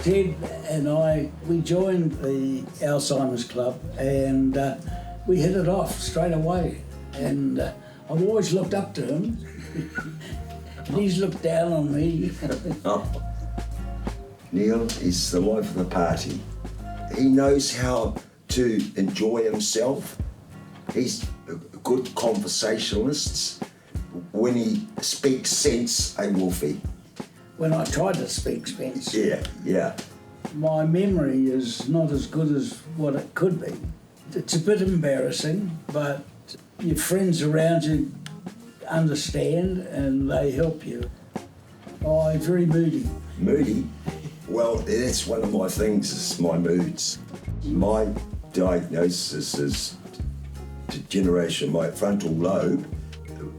Ted and we joined the Alzheimer's Club and we hit it off straight away. And I've always looked up to him. And he's looked down on me. Neil is the life of the party. He knows how to enjoy himself. He's a good conversationalist. When he speaks sense, Wolfie. When I tried to speak Spence, yeah. my memory is not as good as what it could be. It's a bit embarrassing, but your friends around you understand and they help you. I'm very moody. Moody? Well, that's one of my things, is my moods. My diagnosis is degeneration of my frontal lobe.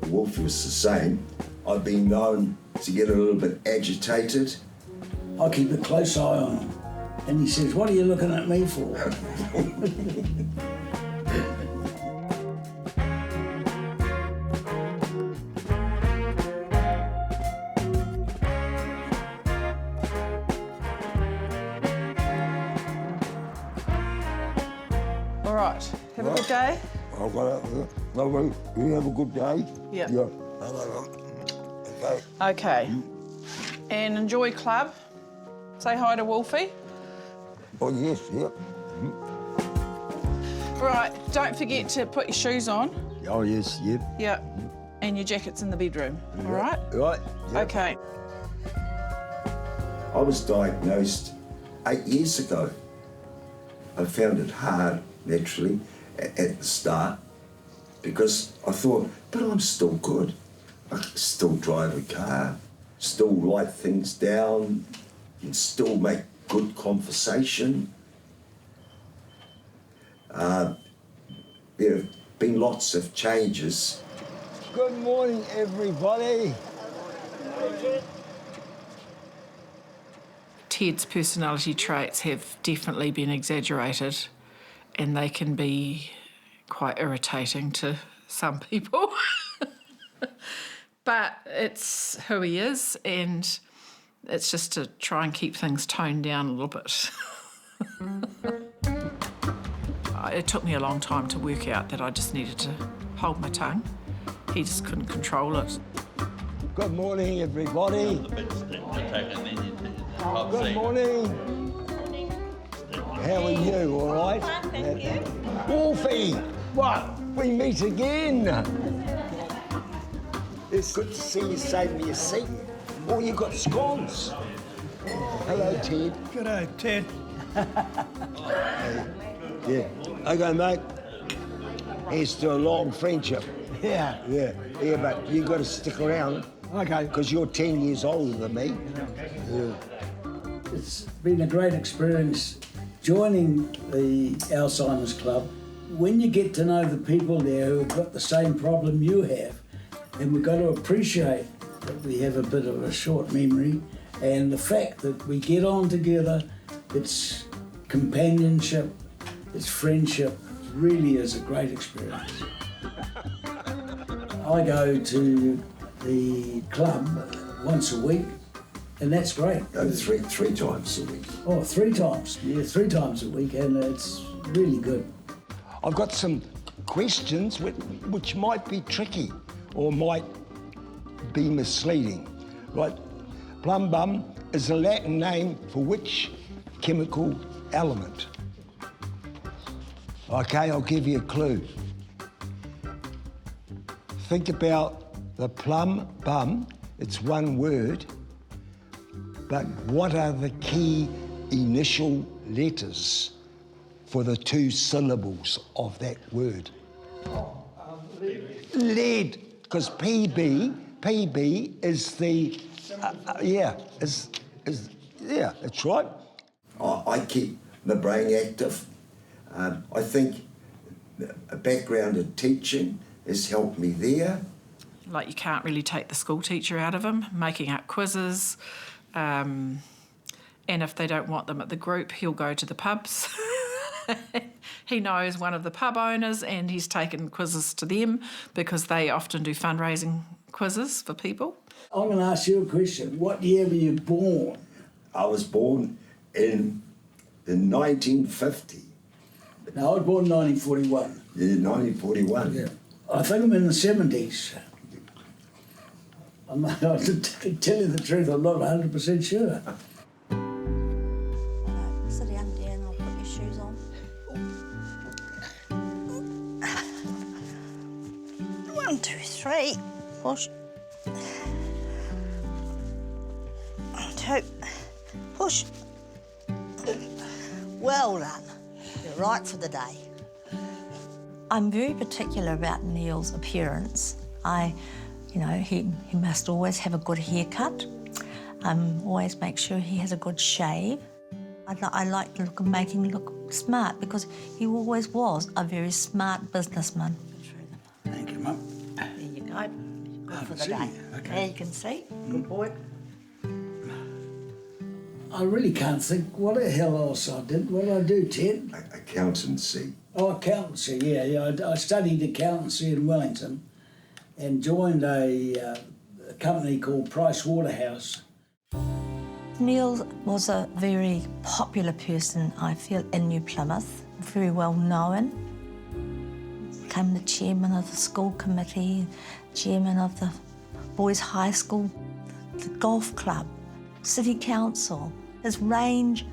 Wolf was the same. I've been known to get a little bit agitated. I keep a close eye on him. And he says, "What are you looking at me for?" All right, have a good day. I've got it. Lovely. You have a good day? Yeah. Yeah. Okay. Okay. And enjoy club. Say hi to Wolfie. Oh, yes, yeah. Right, don't forget to put your shoes on. Oh, yes, yeah. Yeah. And your jacket's in the bedroom, all right? Right. Yeah. Okay. I was diagnosed 8 years ago. I found it hard, naturally, at the start, because I thought, but I'm still good. I can still drive a car, still write things down, and still make good conversation. There have been lots of changes. Good morning, everybody. Ted's personality traits have definitely been exaggerated and they can be quite irritating to some people. But it's who he is, and it's just to try and keep things toned down a little bit. It took me a long time to work out that I just needed to hold my tongue. He just couldn't control it. Good morning, everybody. Good morning. How are you, all right? Thank you. Wolfie, what? We meet again. It's good to see you save me a seat. Oh, you got scones. Hello, Ted. G'day, Ted. Yeah. Okay, mate. Here's to a long friendship. Yeah. Yeah, but you got to stick around. Okay. Because you're 10 years older than me. Yeah. It's been a great experience joining the Alzheimer's Club. When you get to know the people there who have got the same problem you have, and we've got to appreciate that we have a bit of a short memory, and the fact that we get on together, it's companionship, it's friendship, it really is a great experience. I go to the club once a week, and that's great. Three times a week. Oh, 3 times. Yeah, 3 times a week, and it's really good. I've got some questions which might be tricky or might be misleading. Right, plum bum is a Latin name for which chemical element? Okay, I'll give you a clue. Think about the plum bum, it's one word, but what are the key initial letters for the 2 syllables of that word? Lead, because PB is the, yeah, that's right. I keep my brain active. I think a background in teaching has helped me there. Like, you can't really take the school teacher out of him, making up quizzes. And if they don't want them at the group, he'll go to the pubs. He knows one of the pub owners and he's taken quizzes to them because they often do fundraising quizzes for people. I'm going to ask you a question. What year were you born? I was born in 1950. No, I was born in 1941. Yeah, 1941. Yeah. I think I'm in the 70s. To tell you the truth, I'm not 100% sure. Sit down, dear, and I'll put your shoes on. 1, 2, 3. Push. 1, 2. Push. Well done. You're right for the day. I'm very particular about Neil's appearance. He must always have a good haircut. Always make sure he has a good shave. I like the look of making him look smart because he always was a very smart businessman. Thank you, Mum. There you go. Good for the see. day. Okay. There you can see. Good boy. I really can't think what the hell else I did. What did I do, Ted? Accountancy. Oh, accountancy, yeah. I studied accountancy in Wellington and joined a company called Price Waterhouse. Neil was a very popular person, I feel, in New Plymouth, very well known. Became the chairman of the school committee, chairman of the boys' high school, the golf club, city council. His range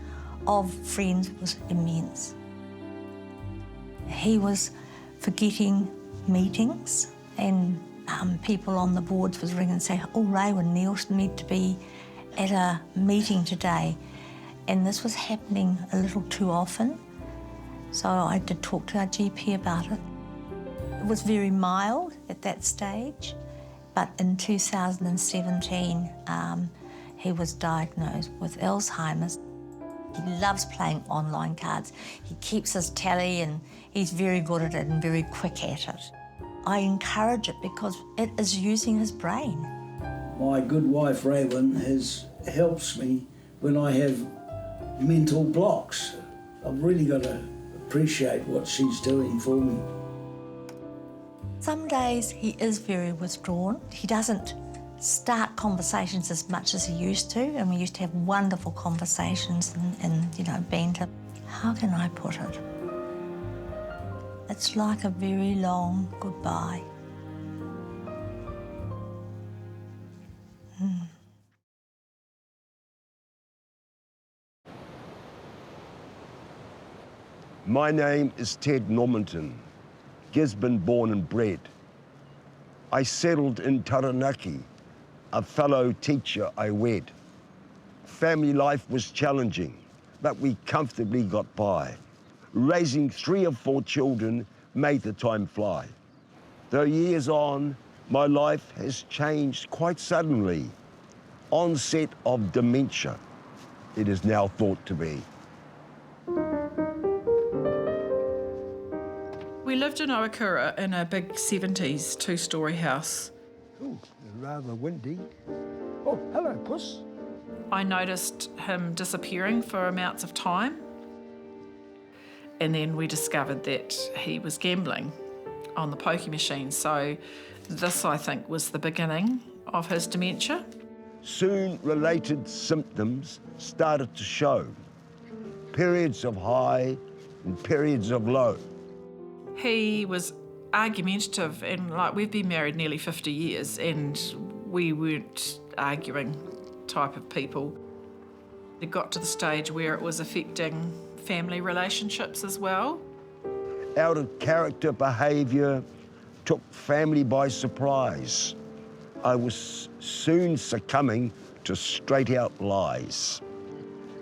of friends was immense. He was forgetting meetings and people on the boards was ringing and saying, oh, Ray and Neil need to be at a meeting today. And this was happening a little too often. So I did talk to our GP about it. It was very mild at that stage, but in 2017, he was diagnosed with Alzheimer's. He loves playing online cards. He keeps his tally and he's very good at it and very quick at it. I encourage it because it is using his brain. My good wife, Raywin, helps me when I have mental blocks. I've really got to appreciate what she's doing for me. Some days he is very withdrawn. He doesn't start conversations as much as he used to, and we used to have wonderful conversations and banter. How can I put it? It's like a very long goodbye. My name is Ted Normanton, Gisborne born and bred. I settled in Taranaki, a fellow teacher I wed. Family life was challenging, but we comfortably got by. Raising 3 or 4 children made the time fly. Though years on, my life has changed quite suddenly. Onset of dementia, it is now thought to be. We lived in Owakura in a big 70s 2-storey house. Oh, rather windy. Oh, hello, Puss. I noticed him disappearing for amounts of time. And then we discovered that he was gambling on the pokie machine. So this, I think, was the beginning of his dementia. Soon related symptoms started to show. Periods of high and periods of low. He was argumentative, and we've been married nearly 50 years and we weren't arguing type of people. It got to the stage where it was affecting family relationships as well. Out of character behaviour took family by surprise. I was soon succumbing to straight out lies.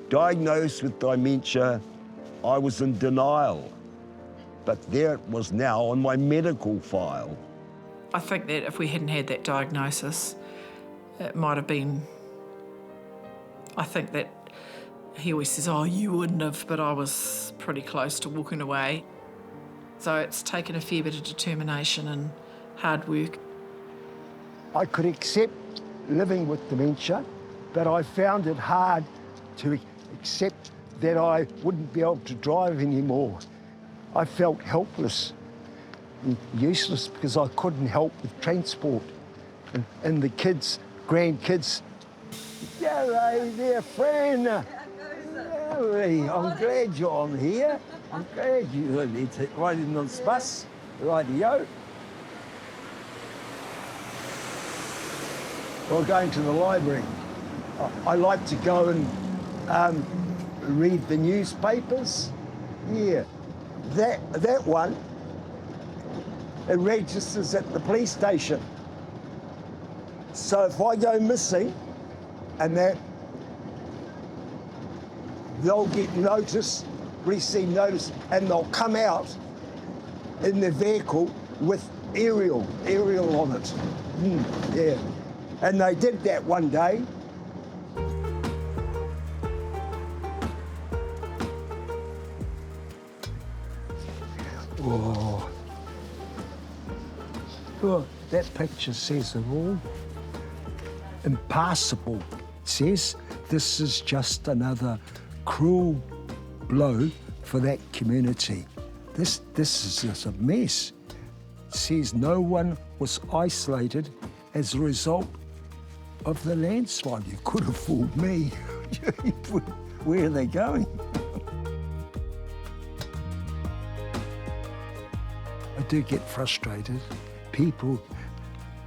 Diagnosed with dementia, I was in denial. But there it was now on my medical file. I think that if we hadn't had that diagnosis, it might have been, I think that he always says, oh, you wouldn't have, but I was pretty close to walking away. So it's taken a fair bit of determination and hard work. I could accept living with dementia, but I found it hard to accept that I wouldn't be able to drive anymore. I felt helpless and useless because I couldn't help with transport. And the kids, grandkids, yeah, Ray, they're friend. Yeah, lovely. I'm glad you're on here. I'm glad you're riding on this bus. Rightio. We're going to the library. I like to go and read the newspapers. Yeah. That one, it registers at the police station. So if I go missing and that, they'll get notice, receive notice, and they'll come out in their vehicle with aerial on it. Yeah. And they did that one day. Oh. Well, that picture says it all. Impassable. It says this is just another cruel blow for that community. This is just a mess. It says no one was isolated as a result of the landslide. You could have fooled me. Where are they going? I do get frustrated. People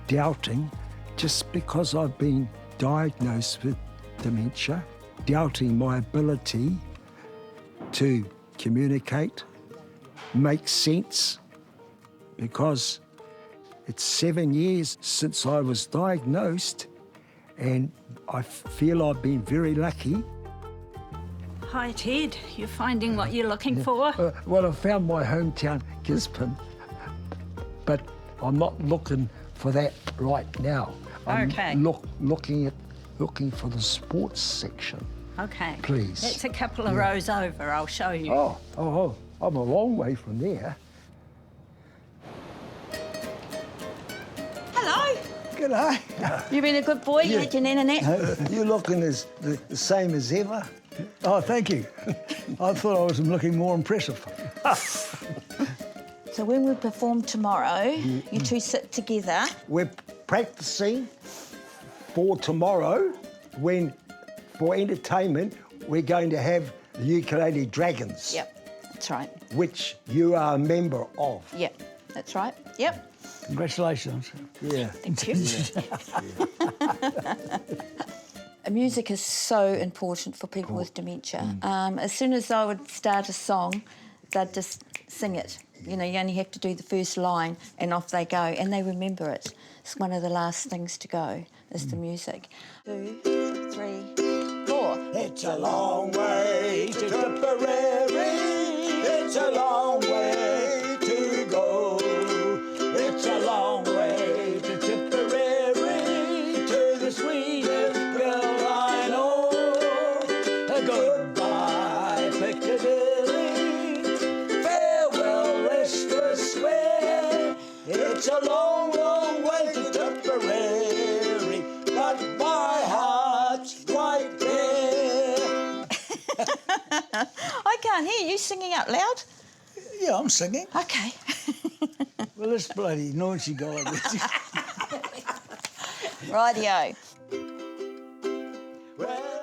doubting just because I've been diagnosed with dementia, doubting my ability to communicate, make sense, because it's 7 years since I was diagnosed, and I feel I've been very lucky. Hi, Ted. You're finding what you're looking for? Well, I found my hometown, Gisborne, but I'm not looking for that right now. I'm Okay. looking for the sports section. Okay. Please. That's a couple of rows over. I'll show you. Oh, I'm a long way from there. Hello. G'day. You been a good boy? You had your nanette? You're looking as the same as ever. Oh, thank you. I thought I was looking more impressive. So when we perform tomorrow, you two sit together. We're practicing for tomorrow when, for entertainment, we're going to have the Ukulele Dragons. Yep, that's right. Which you are a member of. Yep, that's right. Yep. Congratulations. Yeah. Thank you. Music is so important for people with dementia. As soon as I would start a song, they'd just sing it. You know, you only have to do the first line and off they go, and they remember it. It's one of the last things to go, is the music. 2, 3, 4. It's a long way to Tipperary. It's a long way to go. It's a long way to Tipperary, to the sweetest girl I know. Goodbye, Piccadilly. Farewell, Leicester Square. It's a long, long way to Tipperary, but my heart's right there. I can't hear you singing out loud. Yeah, I'm singing. Okay. Well, this bloody noisy guy. Rightio.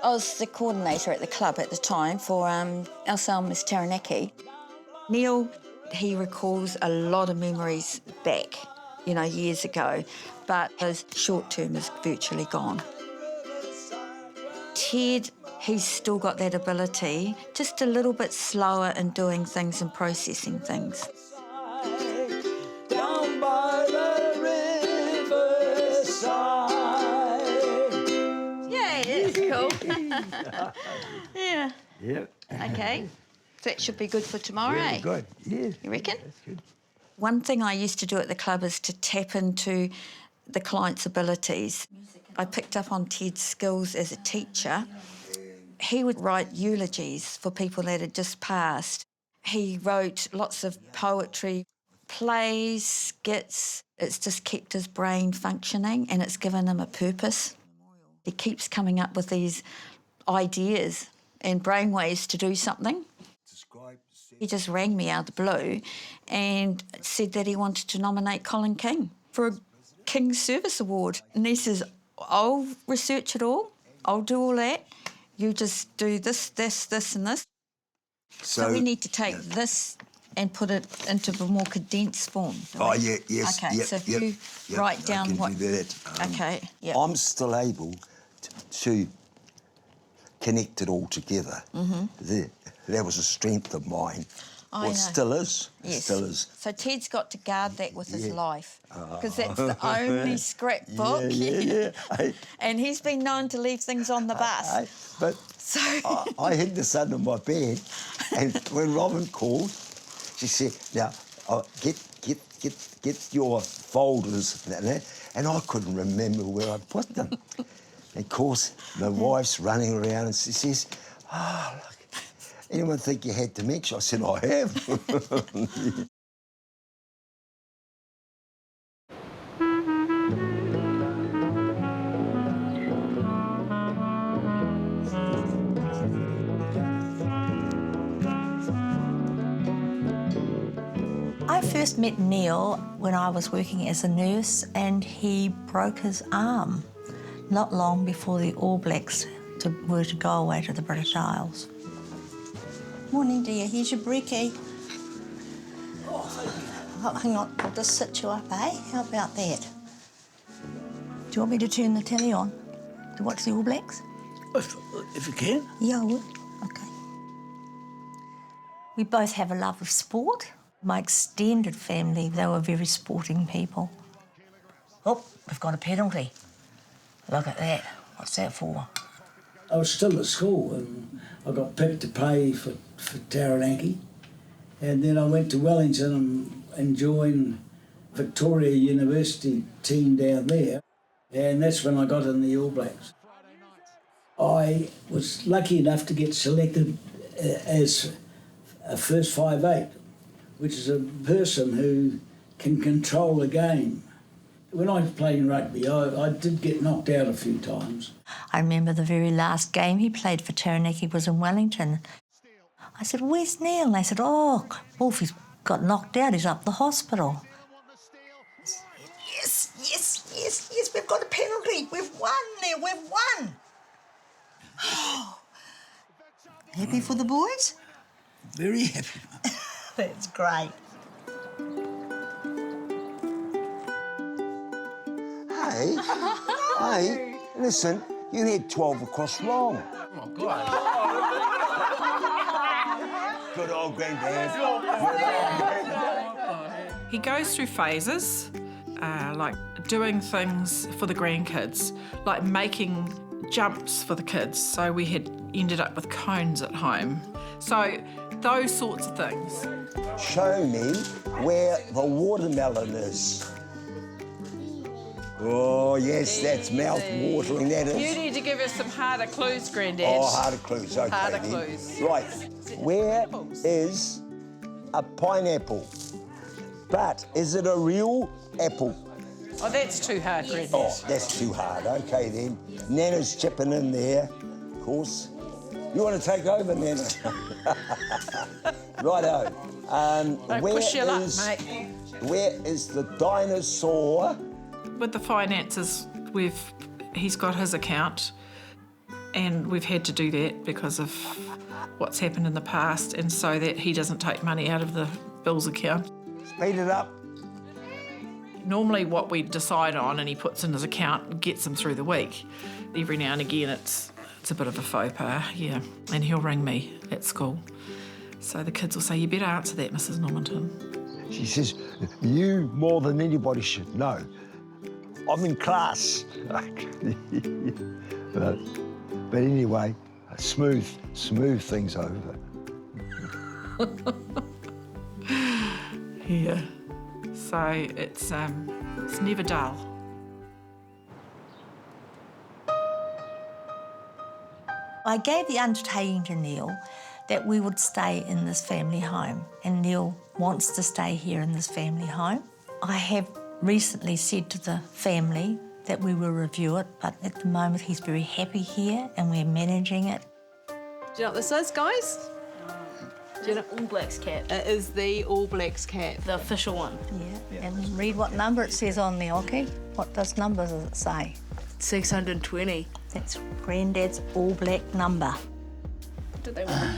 I was the coordinator at the club at the time for Alzheimer's Taranaki. Neil, he recalls a lot of memories back, you know, years ago, but his short term is virtually gone. Ted, he's still got that ability, just a little bit slower in doing things and processing things. Down by the riverside. Yeah, that's cool. Yeah. Yep. Okay. So that should be good for tomorrow, eh? Good. Yeah. You reckon? That's good. One thing I used to do at the club is to tap into the client's abilities. I picked up on Ted's skills as a teacher. He would write eulogies for people that had just passed. He wrote lots of poetry, plays, skits. It's just kept his brain functioning and it's given him a purpose. He keeps coming up with these ideas and brainwaves to do something. He just rang me out of the blue and said that he wanted to nominate Colin King for a King's Service Award. And he says, I'll research it all, I'll do all that, You just do this, this and this. So we need to take this and put it into a more condensed form. Oh, yeah, yes. Okay, yep, so if yep, you yep, write down I can what... do that. Okay, yeah. I'm still able to connect it all together. That was a strength of mine. I Well, know. it still is. It Yes. still is. So Ted's got to guard that with his Yeah. life, because that's the only scrapbook. Yeah. Hey, And he's been known to leave things on the bus. hey, but So I hid this under my bed, and when Robin called, she said, "Now, get your folders," and I couldn't remember where I put them. And of course, my wife's running around, and she says, "Oh, look, anyone think you had dementia?" I said, "I have." I first met Neil when I was working as a nurse, and he broke his arm not long before the All Blacks were to go away to the British Isles. Morning, dear. Here's your brekkie. Oh, hang on. I'll just sit you up, eh? How about that? Do you want me to turn the telly on to watch the All Blacks? If you can. Yeah, I would. Okay. We both have a love of sport. My extended family, they were very sporting people. Oh, we've got a penalty. Look at that. What's that for? I was still at school and I got picked to play for Taranaki. And then I went to Wellington and joined Victoria University team down there. And that's when I got in the All Blacks. I was lucky enough to get selected as a first 5'8", which is a person who can control a game. When I was playing rugby, I did get knocked out a few times. I remember the very last game he played for Taranaki was in Wellington. I said, "Where's Neil?" And they said, "Oh, Wolfie's got knocked out, he's up the hospital." Yes, we've got a penalty. We've won, Neil, we've won. Happy for the boys? Very happy. That's great. Hey, listen, you had 12 across wrong. Oh, God. Good old granddad. He goes through phases, like doing things for the grandkids, like making jumps for the kids. So we had ended up with cones at home. So those sorts of things. Show me where the watermelon is. Oh, yes, that's mouth-watering, that is. You need to give us some harder clues, Grandad. Oh, harder clues, OK Harder then. clues. Right, where is a pineapple? But is it a real apple? Oh, that's too hard, Grandad. Oh, that's too hard. OK then. Nana's chipping in there, of course. You want to take over, Nana? Righto. Don't push your luck, mate. Where is the dinosaur? With the finances, he's got his account, and we've had to do that because of what's happened in the past, and so that he doesn't take money out of the bills account. Speed it up. Normally what we decide on and he puts in his account gets him through the week. Every now and again it's a bit of a faux pas, yeah. And he'll ring me at school. So the kids will say, "You better answer that, Mrs. Normanton." She says, "You more than anybody should know. I'm in class." but anyway, smooth things over. Yeah. So it's never dull. I gave the undertaking to Neil that we would stay in this family home, and Neil wants to stay here in this family home. I have recently said to the family that we will review it, but at the moment he's very happy here and we're managing it. Do you know what this is, guys? Do you know? All Blacks cap. It is the All Blacks cap. The official one. Yeah, and read what number it says on there, okay? What number does it say? 620. That's Granddad's all black number. Did they win?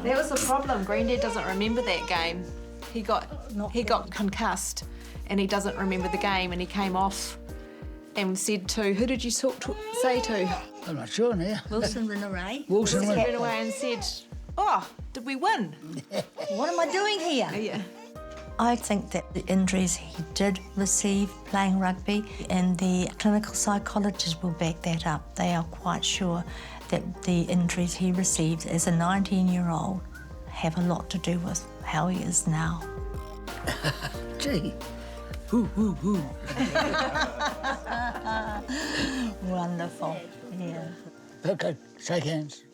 That was the problem. Granddad doesn't remember that game. He got concussed, and he doesn't remember the game. And he came off and said to, who did you say to? I'm not sure now. Wilson ran away. Wilson Ran went. away and said, oh, did we win? What am I doing here? Yeah. I think that the injuries he did receive playing rugby, and the clinical psychologists will back that up. They are quite sure that the injuries he received as a 19-year-old have a lot to do with how he is now. Gee. Hoo, hoo, hoo. Wonderful, yeah. Okay, shake hands.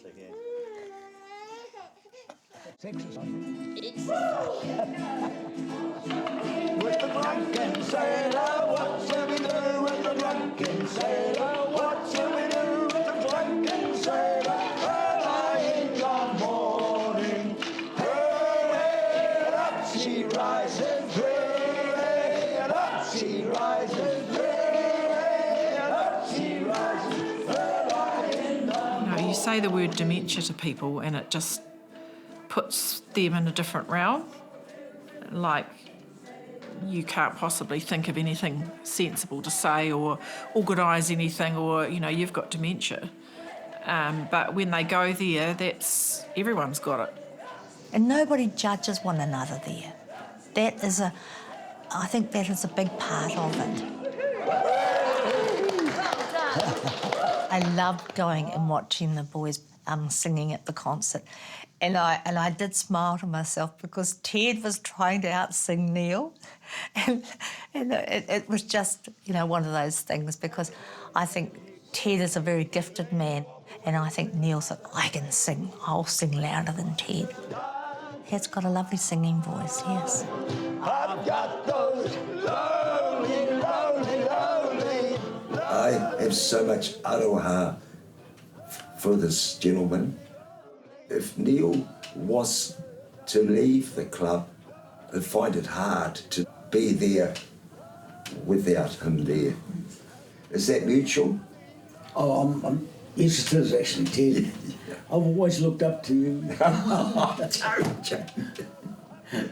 With the drunken sailor, what shall we do with the drunken sailor? What shall we do with the drunken sailor? Early in the morning, hooray, and up she rises, hooray, and up she rises, hooray, and up she rises, early in the You say the word dementia to people and it just puts them in a different realm. Like, you can't possibly think of anything sensible to say or organise anything, or, you know, you've got dementia. But when they go there, everyone's got it. And nobody judges one another there. I think that is a big part of it. I loved going and watching the boys singing at the concert. And I did smile to myself because Ted was trying to out-sing Neil. And it was just, you know, one of those things, because I think Ted is a very gifted man, and I think Neil said, I can sing. I'll sing louder than Ted. He's got a lovely singing voice, yes. I've got those lonely, lonely, lonely. I have so much aroha for this gentleman. If Neil was to leave the club, I'd find it hard to be there without him there. Is that mutual? Oh, yes, it is actually, Ted. I've always looked up to you. Don't.